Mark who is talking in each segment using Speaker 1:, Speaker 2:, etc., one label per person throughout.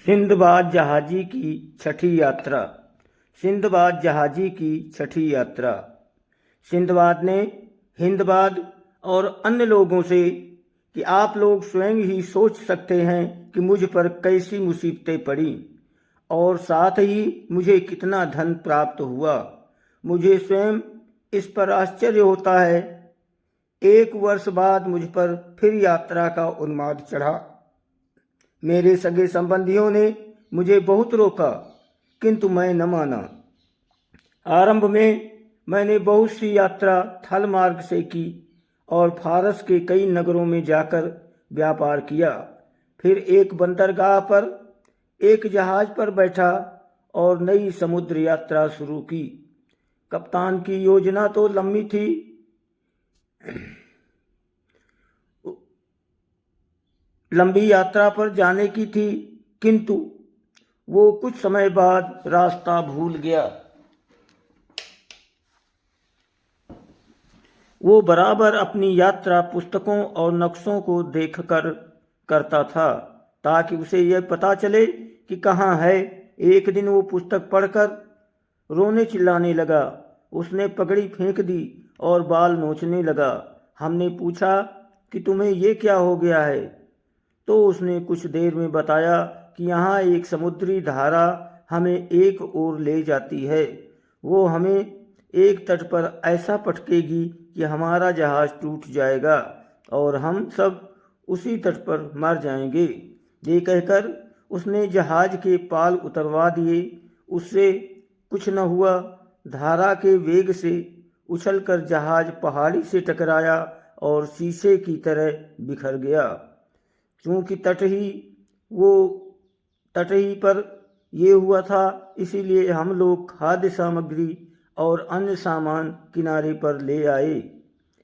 Speaker 1: Sinbad जहाजी की छठी यात्रा। Sinbad जहाजी की छठी यात्रा। सिंदबाद ने हिंदबाद और अन्य लोगों से कि आप लोग स्वयं ही सोच सकते हैं कि मुझ पर कैसी मुसीबतें पड़ी और साथ ही मुझे कितना धन प्राप्त हुआ। मुझे स्वयं इस पर आश्चर्य होता है। 1 वर्ष बाद मुझ पर फिर यात्रा का उन्माद चढ़ा। मेरे सगे संबंधियों ने मुझे बहुत रोका, किंतु मैं न माना। आरंभ में मैंने बहुत सी यात्रा थल मार्ग से की और फारस के कई नगरों में जाकर व्यापार किया। फिर एक बंदरगाह पर एक जहाज पर बैठा और नई समुद्र यात्रा शुरू की। कप्तान की योजना तो लंबी थी। लंबी यात्रा पर जाने की थी, किंतु वो कुछ समय बाद रास्ता भूल गया। वो बराबर अपनी यात्रा पुस्तकों और नक्शों को देखकर करता था ताकि उसे यह पता चले कि कहाँ है। एक दिन वो पुस्तक पढ़कर रोने चिल्लाने लगा। उसने पगड़ी फेंक दी और बाल नोचने लगा। हमने पूछा कि तुम्हें ये क्या हो गया है? तो उसने कुछ देर में बताया कि यहाँ एक समुद्री धारा हमें एक ओर ले जाती है। वो हमें एक तट पर ऐसा पटकेगी कि हमारा जहाज टूट जाएगा और हम सब उसी तट पर मर जाएंगे। ये कहकर उसने जहाज के पाल उतरवा दिए। उससे कुछ न हुआ। धारा के वेग से उछलकर जहाज पहाड़ी से टकराया और शीशे की तरह बिखर गया। चूँकि तट ही पर ये हुआ था, इसीलिए हम लोग खाद्य सामग्री और अन्य सामान किनारे पर ले आए।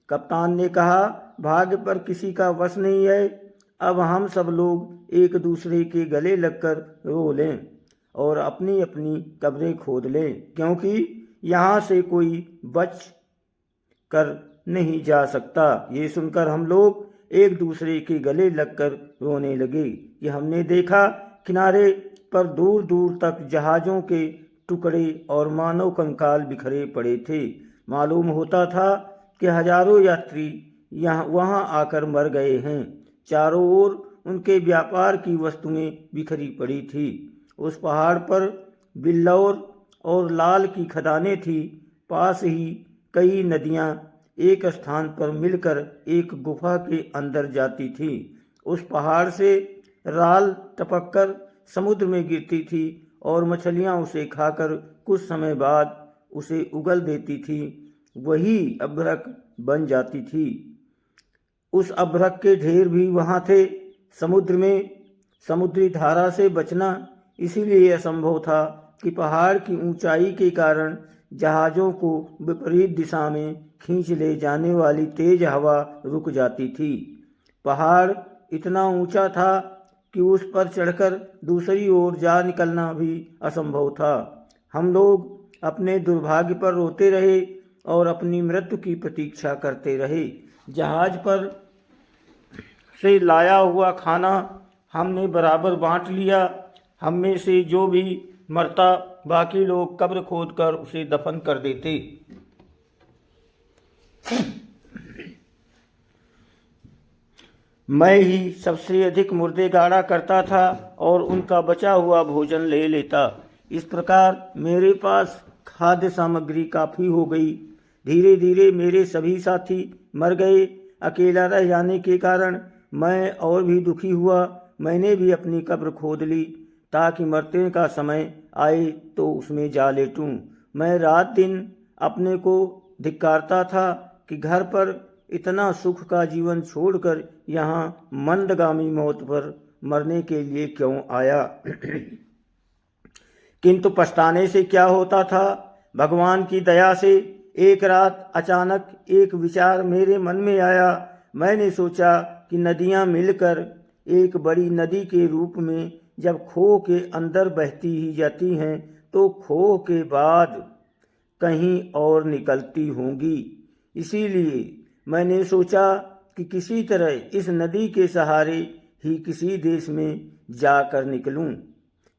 Speaker 1: कप्तान ने कहा, भाग्य पर किसी का वश नहीं है। अब हम सब लोग एक दूसरे के गले लगकर रो लें और अपनी अपनी कब्रें खोद लें, क्योंकि यहाँ से कोई बच कर नहीं जा सकता। ये सुनकर हम लोग एक दूसरे के गले लगकर रोने लगे कि हमने देखा किनारे पर दूर दूर तक जहाज़ों के टुकड़े और मानव कंकाल बिखरे पड़े थे। मालूम होता था कि हजारों यात्री वहाँ आकर मर गए हैं। चारों ओर उनके व्यापार की वस्तुएं बिखरी पड़ी थी। उस पहाड़ पर बिल्लौर और लाल की खदानें थी। पास ही कई नदियाँ एक स्थान पर मिलकर एक गुफा के अंदर जाती थी। उस पहाड़ से राल टपककर समुद्र में गिरती थी और मछलियाँ उसे खाकर कुछ समय बाद उसे उगल देती थी। वही अभ्रक बन जाती थी। उस अभ्रक के ढेर भी वहाँ थे। समुद्र में समुद्री धारा से बचना इसीलिए असंभव था कि पहाड़ की ऊंचाई के कारण जहाज़ों को विपरीत दिशा में खींच ले जाने वाली तेज हवा रुक जाती थी। पहाड़ इतना ऊंचा था कि उस पर चढ़कर दूसरी ओर जा निकलना भी असंभव था। हम लोग अपने दुर्भाग्य पर रोते रहे और अपनी मृत्यु की प्रतीक्षा करते रहे। जहाज पर से लाया हुआ खाना हमने बराबर बांट लिया। हम में से जो भी मरता, बाकी लोग कब्र खोदकर उसे दफन कर देते। मैं ही सबसे अधिक मुर्दे गाड़ा करता था और उनका बचा हुआ भोजन ले लेता। इस प्रकार मेरे पास खाद्य सामग्री काफ़ी हो गई। धीरे धीरे मेरे सभी साथी मर गए। अकेला रह जाने के कारण मैं और भी दुखी हुआ। मैंने भी अपनी कब्र खोद ली ताकि मरने का समय आए तो उसमें जा लेटूं। मैं रात दिन अपने को धिक्कारता था कि घर पर इतना सुख का जीवन छोड़कर यहाँ मंदगामी मौत पर मरने के लिए क्यों आया। किंतु पछताने से क्या होता था। भगवान की दया से एक रात अचानक एक विचार मेरे मन में आया। मैंने सोचा कि नदियाँ मिलकर एक बड़ी नदी के रूप में जब खोह के अंदर बहती ही जाती हैं तो खोह के बाद कहीं और निकलती होंगी। इसीलिए मैंने सोचा कि किसी तरह इस नदी के सहारे ही किसी देश में जाकर निकलूं।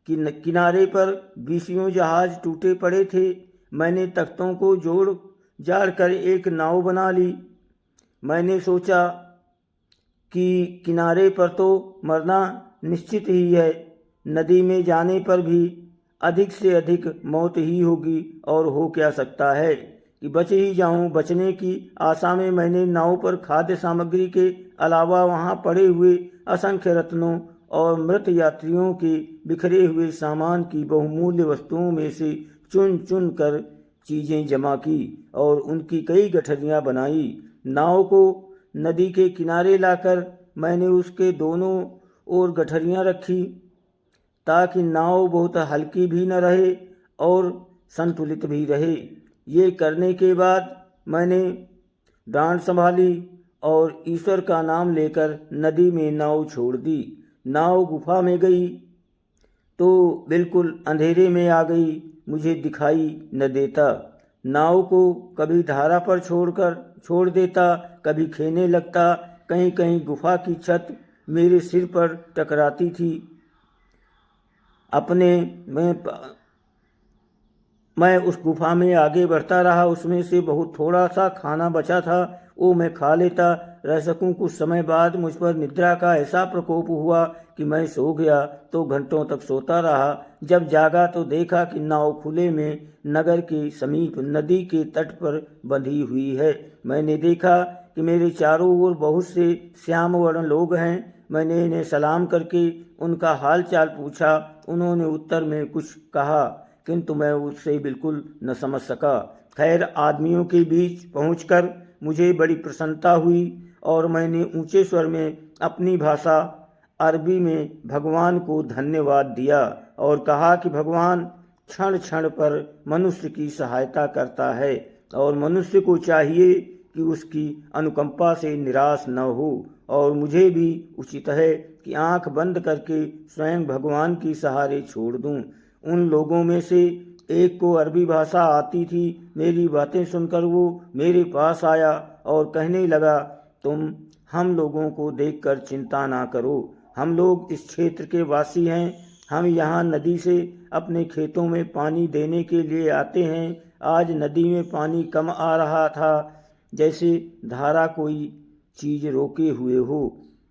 Speaker 1: किनारे पर 20 जहाज टूटे पड़े थे। मैंने तख्तों को जोड़ जाड़ कर एक नाव बना ली। मैंने सोचा कि किनारे पर तो मरना निश्चित ही है, नदी में जाने पर भी अधिक से अधिक मौत ही होगी, और हो क्या सकता है कि बच ही जाऊं। बचने की आशा में मैंने नाव पर खाद्य सामग्री के अलावा वहां पड़े हुए असंख्य रत्नों और मृत यात्रियों के बिखरे हुए सामान की बहुमूल्य वस्तुओं में से चुन चुन कर चीज़ें जमा की और उनकी कई गठरियाँ बनाई। नाव को नदी के किनारे लाकर मैंने उसके दोनों ओर गठरियाँ रखी ताकि नाव बहुत हल्की भी न रहे और संतुलित भी रहे। ये करने के बाद मैंने डांड संभाली और ईश्वर का नाम लेकर नदी में नाव छोड़ दी। नाव गुफा में गई तो बिल्कुल अंधेरे में आ गई, मुझे दिखाई न देता। नाव को कभी धारा पर छोड़ देता, कभी खेने लगता। कहीं कहीं गुफा की छत मेरे सिर पर टकराती थी। मैं उस गुफा में आगे बढ़ता रहा। उसमें से बहुत थोड़ा सा खाना बचा था, वो मैं खा लेता रह सकूं। कुछ समय बाद मुझ पर निद्रा का ऐसा प्रकोप हुआ कि मैं सो गया तो घंटों तक सोता रहा। जब जागा तो देखा कि नाव खुले में नगर के समीप नदी के तट पर बंधी हुई है। मैंने देखा कि मेरे चारों ओर बहुत से श्याम वर्ण लोग हैं। मैंने इन्हें सलाम करके उनका हाल चाल पूछा। उन्होंने उत्तर में कुछ कहा, किंतु मैं उससे बिल्कुल न समझ सका। खैर, आदमियों के बीच पहुंचकर मुझे बड़ी प्रसन्नता हुई और मैंने ऊंचे स्वर में अपनी भाषा अरबी में भगवान को धन्यवाद दिया और कहा कि भगवान क्षण क्षण पर मनुष्य की सहायता करता है और मनुष्य को चाहिए कि उसकी अनुकंपा से निराश न हो, और मुझे भी उचित है कि आंख बंद करके स्वयं भगवान के सहारे छोड़ दूं। उन लोगों में से एक को अरबी भाषा आती थी। मेरी बातें सुनकर वो मेरे पास आया और कहने लगा, तुम हम लोगों को देखकर चिंता ना करो। हम लोग इस क्षेत्र के वासी हैं। हम यहाँ नदी से अपने खेतों में पानी देने के लिए आते हैं। आज नदी में पानी कम आ रहा था, जैसे धारा कोई चीज़ रोके हुए हो।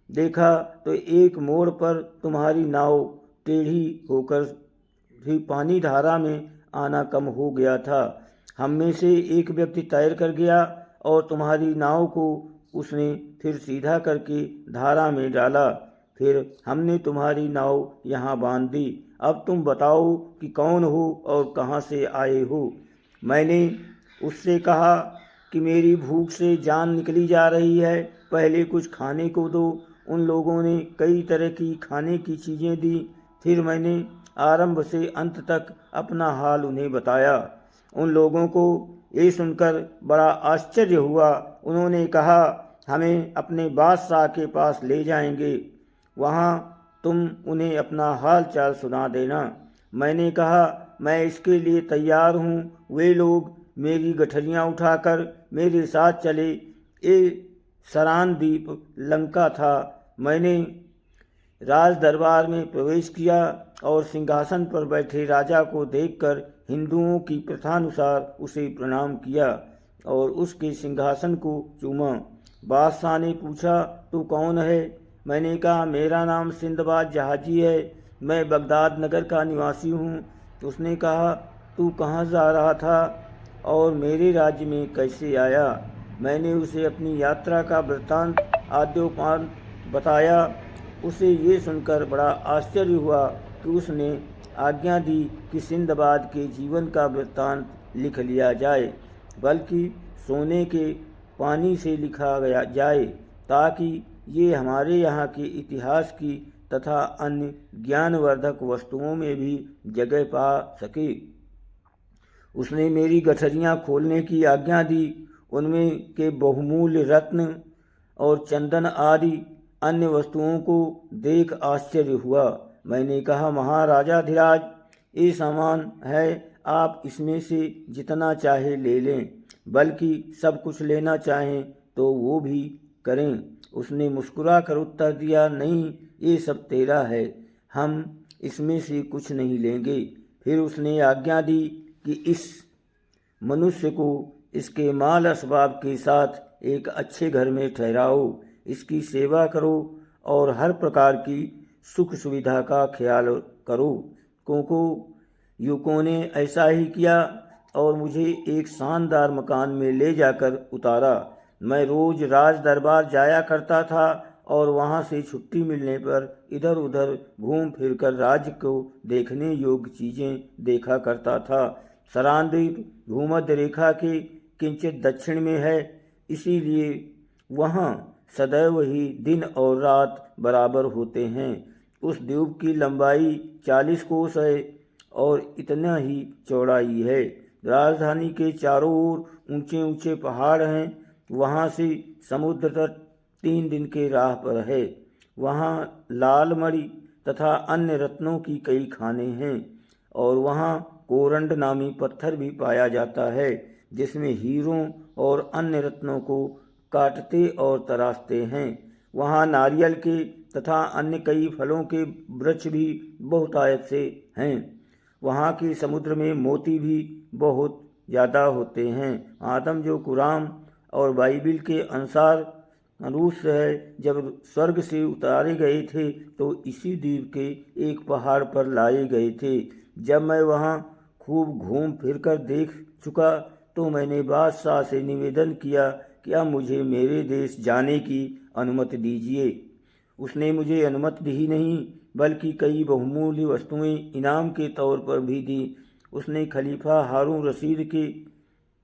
Speaker 1: देखा तो एक मोड़ पर तुम्हारी नाव टेढ़ी होकर भी पानी धारा में आना कम हो गया था। हम में से एक व्यक्ति तैर कर गया और तुम्हारी नाव को उसने फिर सीधा करके धारा में डाला। फिर हमने तुम्हारी नाव यहाँ बांध दी। अब तुम बताओ कि कौन हो और कहाँ से आए हो। मैंने उससे कहा कि मेरी भूख से जान निकली जा रही है, पहले कुछ खाने को दो। उन लोगों ने कई तरह की खाने की चीज़ें दी। फिर मैंने आरंभ से अंत तक अपना हाल उन्हें बताया। उन लोगों को ये सुनकर बड़ा आश्चर्य हुआ। उन्होंने कहा, हमें अपने बादशाह के पास ले जाएंगे, वहाँ तुम उन्हें अपना हाल चाल सुना देना। मैंने कहा, मैं इसके लिए तैयार हूँ। वे लोग मेरी गठरियाँ उठाकर मेरे साथ चले। ये सरान द्वीप लंका था। मैंने राज दरबार में प्रवेश किया और सिंहासन पर बैठे राजा को देखकर हिंदुओं की प्रथानुसार उसे प्रणाम किया और उसके सिंहासन को चूमा। बादशाह ने पूछा, तू कौन है? मैंने कहा, मेरा नाम सिंदबाद जहाजी है, मैं बगदाद नगर का निवासी हूँ। उसने कहा, तू कहाँ जा रहा था और मेरे राज्य में कैसे आया? मैंने उसे अपनी यात्रा का वृत्तांत आद्योपांत बताया। उसे ये सुनकर बड़ा आश्चर्य हुआ कि उसने आज्ञा दी कि सिंदबाद के जीवन का वृत्तांत लिख लिया जाए, बल्कि सोने के पानी से लिखा गया जाए, ताकि ये हमारे यहाँ के इतिहास की तथा अन्य ज्ञानवर्धक वस्तुओं में भी जगह पा सके। उसने मेरी गठरियाँ खोलने की आज्ञा दी। उनमें के बहुमूल्य रत्न और चंदन आदि अन्य वस्तुओं को देख आश्चर्य हुआ। मैंने कहा, महाराजाधिराज, ये सामान है, आप इसमें से जितना चाहे ले लें, बल्कि सब कुछ लेना चाहें तो वो भी करें। उसने मुस्कुरा कर उत्तर दिया, नहीं, ये सब तेरा है। हम इसमें से कुछ नहीं लेंगे। फिर उसने आज्ञा दी कि इस मनुष्य को इसके माल असबाब के साथ एक अच्छे घर में ठहराओ, इसकी सेवा करो और हर प्रकार की सुख सुविधा का ख्याल करो। कोको युवकों ने ऐसा ही किया और मुझे एक शानदार मकान में ले जाकर उतारा। मैं रोज राज दरबार जाया करता था और वहाँ से छुट्टी मिलने पर इधर उधर घूम फिरकर राज्य को देखने योग्य चीज़ें देखा करता था। सरान द्वीप भूमध्य रेखा के किंचित दक्षिण में है, इसीलिए वहाँ सदैव ही दिन और रात बराबर होते हैं। उस द्वीप की लंबाई 40 कोस है और इतना ही चौड़ाई है। राजधानी के चारों ओर ऊंचे ऊंचे पहाड़ हैं। वहाँ से समुद्र तट 3 दिन के राह पर है। वहाँ लाल मणि तथा अन्य रत्नों की कई खाने हैं और वहाँ कोरंड नामी पत्थर भी पाया जाता है, जिसमें हीरों और अन्य रत्नों को काटते और तराशते हैं। वहाँ नारियल के तथा अन्य कई फलों के वृक्ष भी बहुतायत से हैं। वहाँ के समुद्र में मोती भी बहुत ज़्यादा होते हैं। आदम जो कुरान और बाइबिल के अनुसार रूस है, जब स्वर्ग से उतारे गए थे तो इसी द्वीप के एक पहाड़ पर लाए गए थे। जब मैं वहाँ खूब घूम फिरकर देख चुका तो मैंने बादशाह से निवेदन किया कि अब मुझे मेरे देश जाने की अनुमति दीजिए। उसने मुझे अनुमति दी ही नहीं बल्कि कई बहुमूल्य वस्तुएं इनाम के तौर पर भी दी। उसने खलीफा हारून रशीद के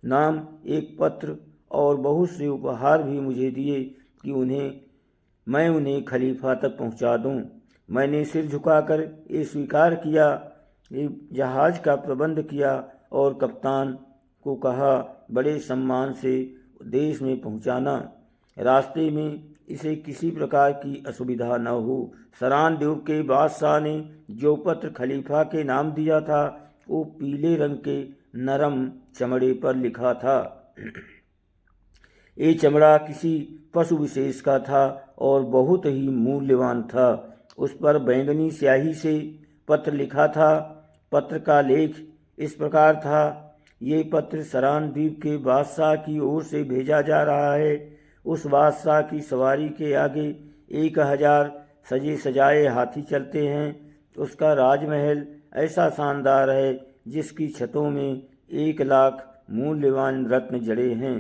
Speaker 1: नाम एक पत्र और बहुत से उपहार भी मुझे दिए कि मैं उन्हें खलीफा तक पहुंचा दूं। मैंने सिर झुकाकर ये स्वीकार किया, जहाज का प्रबंध किया और कप्तान को कहा बड़े सम्मान से देश में पहुंचाना, रास्ते में इसे किसी प्रकार की असुविधा न हो। सरान द्वीप के बादशाह ने जो पत्र खलीफा के नाम दिया था वो पीले रंग के नरम चमड़े पर लिखा था। ये चमड़ा किसी पशु विशेष का था और बहुत ही मूल्यवान था। उस पर बैंगनी स्याही से पत्र लिखा था। पत्र का लेख इस प्रकार था, ये पत्र सरान द्वीप के बादशाह की ओर से भेजा जा रहा है। उस बादशाह की सवारी के आगे 1000 सजे सजाए हाथी चलते हैं। उसका राजमहल ऐसा शानदार है जिसकी छतों में 1 लाख मूल्यवान रत्न जड़े हैं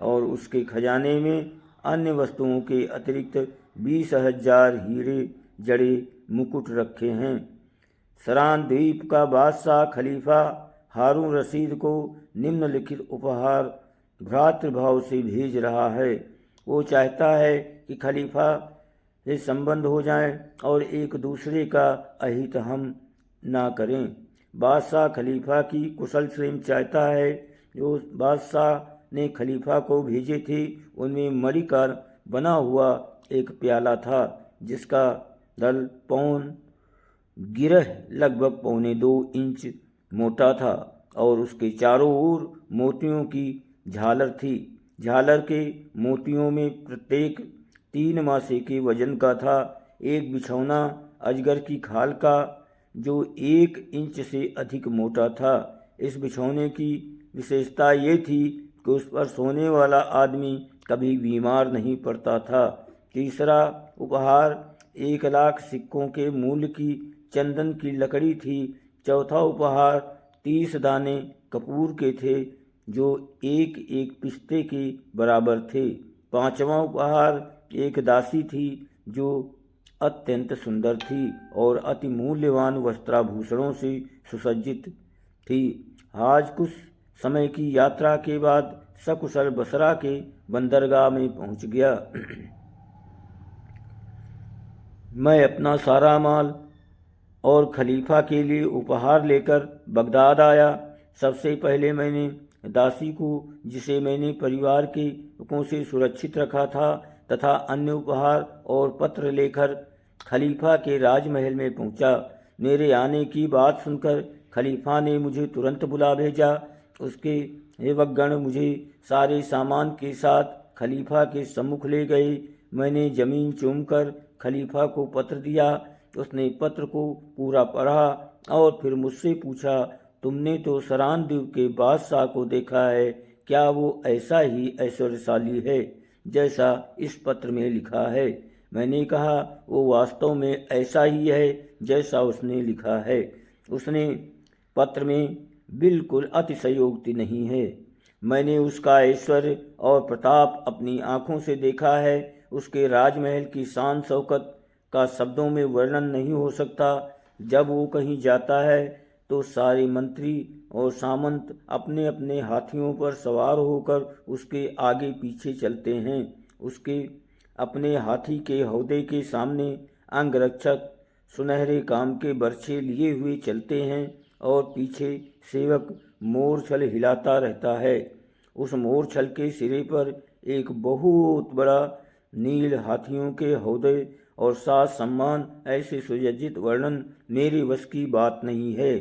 Speaker 1: और उसके खजाने में अन्य वस्तुओं के अतिरिक्त 20,000 हीरे जड़े मुकुट रखे हैं। सरान द्वीप का बादशाह खलीफा हारून रशीद को निम्नलिखित उपहार भ्रातृभाव से भेज रहा है। वो चाहता है कि खलीफा से संबंध हो जाएं और एक दूसरे का अहित हम ना करें। बादशाह खलीफा की कुशल क्षेम चाहता है। जो बादशाह ने खलीफा को भेजे थे उनमें मणि का बना हुआ एक प्याला था जिसका दल पौन गिरह लगभग 1.25 इंच मोटा था और उसके चारों ओर मोतियों की झालर थी। झालर के मोतियों में प्रत्येक 3 मासे के वजन का था। एक बिछौना अजगर की खाल का जो 1 इंच से अधिक मोटा था। इस बिछौने की विशेषता ये थी कि उस पर सोने वाला आदमी कभी बीमार नहीं पड़ता था। तीसरा उपहार 1 लाख सिक्कों के मूल्य की चंदन की लकड़ी थी। चौथा उपहार 30 दाने कपूर के थे जो एक पिस्ते के बराबर थे। 5वां उपहार एक दासी थी जो अत्यंत सुंदर थी और अति मूल्यवान वस्त्राभूषणों से सुसज्जित थी। आज कुछ समय की यात्रा के बाद सकुशल बसरा के बंदरगाह में पहुंच गया। मैं अपना सारा माल और खलीफा के लिए उपहार लेकर बगदाद आया। सबसे पहले मैंने दासी को, जिसे मैंने परिवार के लोगों से सुरक्षित रखा था, तथा अन्य उपहार और पत्र लेकर खलीफा के राजमहल में पहुंचा। मेरे आने की बात सुनकर खलीफा ने मुझे तुरंत बुला भेजा। उसके सेवकगण मुझे सारे सामान के साथ खलीफा के सम्मुख ले गए। मैंने जमीन चूमकर खलीफा को पत्र दिया उसने पत्र को पूरा पढ़ा और फिर मुझसे पूछा, तुमने तो सरान द्वीप के बादशाह को देखा है, क्या वो ऐसा ही ऐश्वर्यशाली है जैसा इस पत्र में लिखा है? मैंने कहा, वो वास्तव में ऐसा ही है जैसा उसने लिखा है। उसने पत्र में बिल्कुल अतिशयोक्ति नहीं है। मैंने उसका ऐश्वर्य और प्रताप अपनी आँखों से देखा है। उसके राजमहल की शान शौकत का शब्दों में वर्णन नहीं हो सकता। जब वो कहीं जाता है तो सारे मंत्री और सामंत अपने अपने हाथियों पर सवार होकर उसके आगे पीछे चलते हैं। उसके अपने हाथी के हौदे के सामने अंगरक्षक सुनहरे काम के बर्छे लिए हुए चलते हैं और पीछे सेवक मोरछल हिलाता रहता है। उस मोरछल के सिरे पर एक बहुत बड़ा नील हाथियों के हौदे और साज सम्मान, ऐसे सुसज्जित वर्णन मेरे वश की बात नहीं है।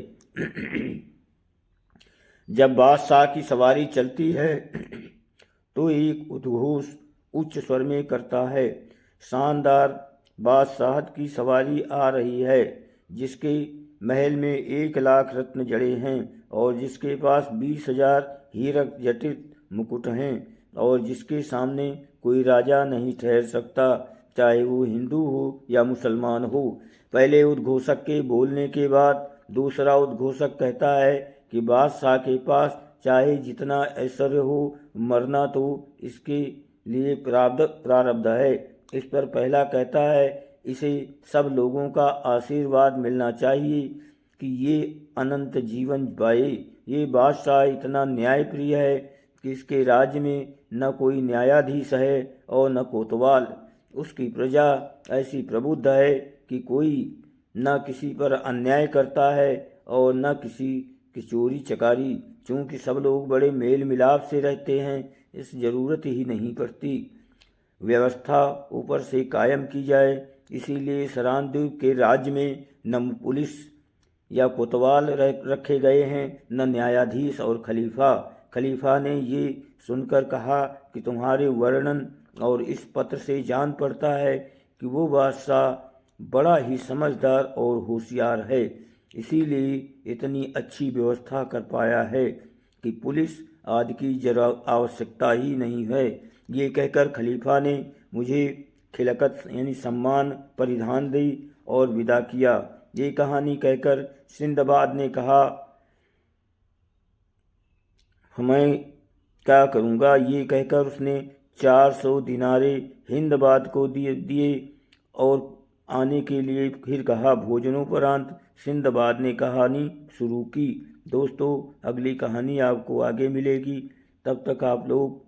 Speaker 1: जब बादशाह की सवारी चलती है तो एक उद्घोष उच्च स्वर में करता है, शानदार बादशाहत की सवारी आ रही है, जिसके महल में 1,00,000 रत्न जड़े हैं और जिसके पास 20,000 हीरक जटित मुकुट हैं और जिसके सामने कोई राजा नहीं ठहर सकता, चाहे वो हिंदू हो या मुसलमान हो। पहले उद्घोषक के बोलने के बाद दूसरा उद्घोषक कहता है कि बादशाह के पास चाहे जितना ऐश्वर्य हो, मरना तो इसके लिए प्रारब्ध है। इस पर पहला कहता है, इसे सब लोगों का आशीर्वाद मिलना चाहिए कि ये अनंत जीवन पाए। ये बादशाह इतना न्यायप्रिय है कि इसके राज्य में न कोई न्यायाधीश है और न कोतवाल। उसकी प्रजा ऐसी प्रबुद्ध है कि कोई न किसी पर अन्याय करता है और न किसी की चोरी चकारी। चूँकि सब लोग बड़े मेल मिलाप से रहते हैं, इस जरूरत ही नहीं पड़ती व्यवस्था ऊपर से कायम की जाए। इसीलिए सरान द्वीप के राज्य में न पुलिस या कोतवाल रखे गए हैं, न न्यायाधीश और खलीफा। खलीफा ने ये सुनकर कहा कि तुम्हारे वर्णन और इस पत्र से जान पड़ता है कि वो बादशाह बड़ा ही समझदार और होशियार है, इसीलिए इतनी अच्छी व्यवस्था कर पाया है कि पुलिस आदि की जरा आवश्यकता ही नहीं है। ये कहकर खलीफा ने मुझे खिलकत यानी सम्मान परिधान दी और विदा किया। ये कहानी कहकर सिंदबाद ने कहा, मैं क्या करूँगा? ये कहकर उसने 400 दिनारे हिंदबाद को दिए और आने के लिए फिर कहा। भोजनोपरांत सिंदबाद ने कहानी शुरू की। दोस्तों, अगली कहानी आपको आगे मिलेगी। तब तक आप लोग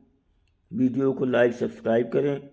Speaker 1: वीडियो को लाइक सब्सक्राइब करें।